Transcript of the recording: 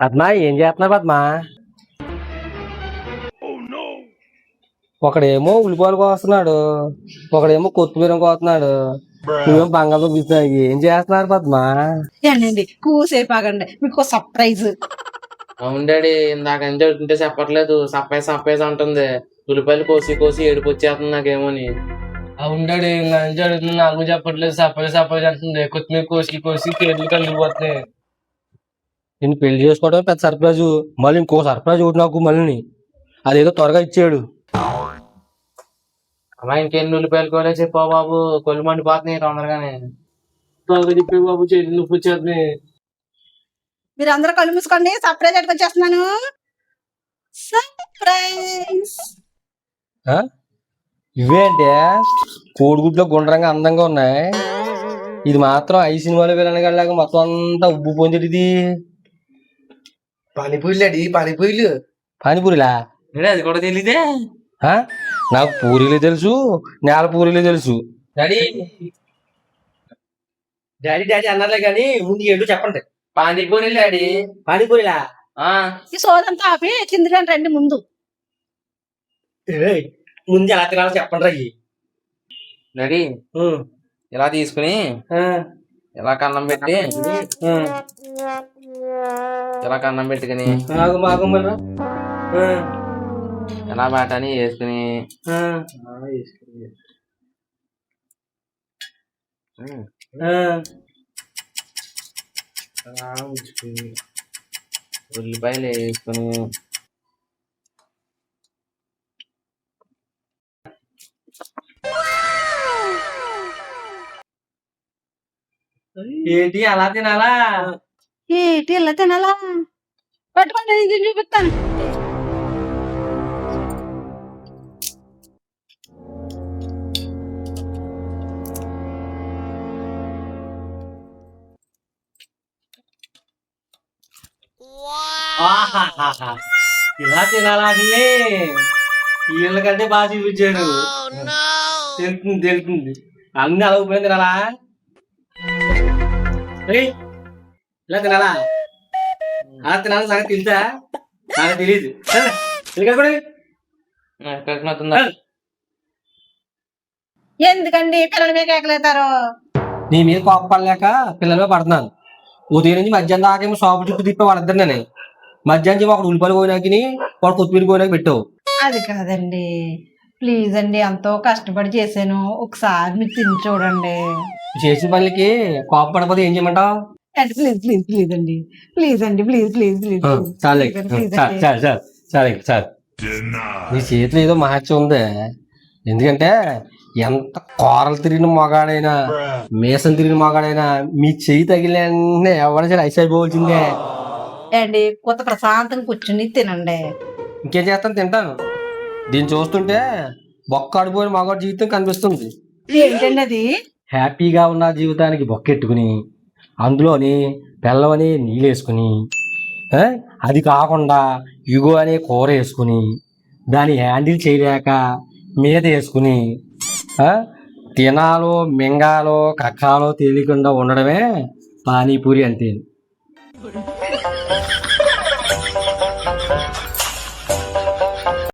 పద్మా ఏం చేస్తున్నారు పద్మా? ఒకడేమో ఉల్లిపాయలు కోస్తున్నాడు, ఒకడేమో కొత్తిమీర కోస్తున్నాడు, నువ్వేమో బంగాళదుంప తీస్తున్నావు. ఏం చేస్తున్నారు పద్మా? ఏంటండి కూసేపు ఆగండి, మీకు సర్ప్రైజ్. అవును డాడీ, ఇందాక నుంచి చెప్తుంటే చెప్పట్లేదు. సర్ప్రైజ్ సర్ప్రైజ్ అంటుంది. ఉల్లిపాయలు కోసి కోసి ఏడుపు వచ్చేస్తుంది నాకేమోని. అవును డాడీ, ఇంకా నుంచి అడుగుతుంది, నాకు చెప్పట్లేదు. సర్ప్రైజ్ సర్ప్రైజ్ అంటుంది. కొత్తిమీర కోసి కోసి చేతులు కలిగిపోతున్నాయి. నేను పెళ్లి చేసుకోవడం పెద్ద సర్ప్రైజు, మళ్ళీ ఇంకో సర్ప్రైజ్ ఒకటి నాకు. మళ్ళీ అదేదో త్వరగా ఇచ్చాడు. అమ్మా ఇంకెన్ని ఉల్లిపాయలు కోలే చెప్పావు బాబు, కొల్లు మండిపోతున్నాయి తొందరగానే. త్వరగా చెప్పే బాబు, చేతులు నొప్పి వచ్చేస్తున్నాయి. మీరు అందరూ కళ్ళు మూసుకోండి, సర్ప్రైజ్ అట్టుకు వచ్చేస్తున్నాను. సర్ప్రైజ్. ఇవేంటే కోడిగుడ్లో గుండ్రంగా అందంగా ఉన్నాయి, ఇది మాత్రం ఐ సినిమాలో వెళ్ళనగలాగా మొత్తం అంతా ఉబ్బు పొందేది. ఇది పానీపూరి అడి పానీపూరిలు. పానీపూరిలా? అది కూడా తెలీదే. నాకు పూరీలు తెలుసు, నేల పూరీలు తెలుసు. డాడీ డాడీ డాడీ అన్నారులే కానీ ముందు ఏంటో చెప్పండి. పానీపూరి డాడీ. పానీపూరిలా? ఈ సోదంతా ఆపి కిందికి రండి ముందు. ముందు ఎలా తినాలో చెప్పండి అయ్యి. డాడీ ఇలా తీసుకుని ఇలా కన్నం పెట్టి, ఇలా కన్నం పెట్టుకుని ఎలా బాటని వేసుకుని ఉల్లిపాయలు వేసుకుని ఏంటి అలా తినాలా? ఏంటి ఇలా తినాలా? పట్టుకోండి, ఇది చూపిస్తాను. ఇలా తినాలా? వీళ్ళకంటే బాగా చూపించాడు. తెలుస్తుంది తెలుస్తుంది, అన్ని అలా ఉపయోగం తినాలా? ఇలా తినాలా? అలా తినాలి సంగతి తెలుసా? నాకు తెలియదు. ఎందుకండి పిల్లల మీద కేకలేతారు? నీ మీద కోపడలేక పిల్లల మీద పడుతున్నాను. ఉదయం నుంచి మధ్యాహ్నం దాకేమో షాపు చుట్టూ తిప్పే వాళ్ళిద్దరినే. మధ్యాహ్నం ఒకడు ఉల్లిపాయలు పోయినాకి, వాడు కొత్తిమీర పోయినాకి పెట్టావు. అది కాదండి, ప్లీజ్ అండి, ఎంతో కష్టపడి చేశాను, ఒకసారి మీరు తిని చూడండి. చేసిన పనులకి కోపం పడకపోతే ఏం చేయమంటావు? అంటే ప్లీజ్ ప్లీజ్ ప్లీజ్ అండి, ప్లీజ్ అండి, ప్లీజ్ ప్లీజ్ ప్లీజ్. చాలే సరే సార్, నీ చేతిలో ఏదో మహత్యం ఉంది. ఎందుకంటే ఎంత కూరలు తిరిగిన మగాడైనా, మీసం తిరిగిన మగాడైనా మీ చెయ్యి తగిలిన ఎవరైనా సరే ఐస్ అయిపోవలసిందే. అండి కొత్త ప్రశాంతంగా కూర్చుని తినండి. ఇంకేం చేస్తాను, తింటాను. దీన్ని చూస్తుంటే బొక్క అడిపోయిన మగాడు జీవితం కనిపిస్తుంది. ఏంటండి అది? హ్యాపీగా ఉన్న జీవితానికి బొక్కెట్టుకుని అందులోని బెల్లమని నీళ్ళు వేసుకుని, అది కాకుండా ఇగో అనే కూర వేసుకుని దాన్ని హ్యాండిల్ చేయలేక మీద వేసుకుని తినాలో మింగాలో కక్కాలో తెలియకుండా ఉండడమే పానీపూరి అంటే.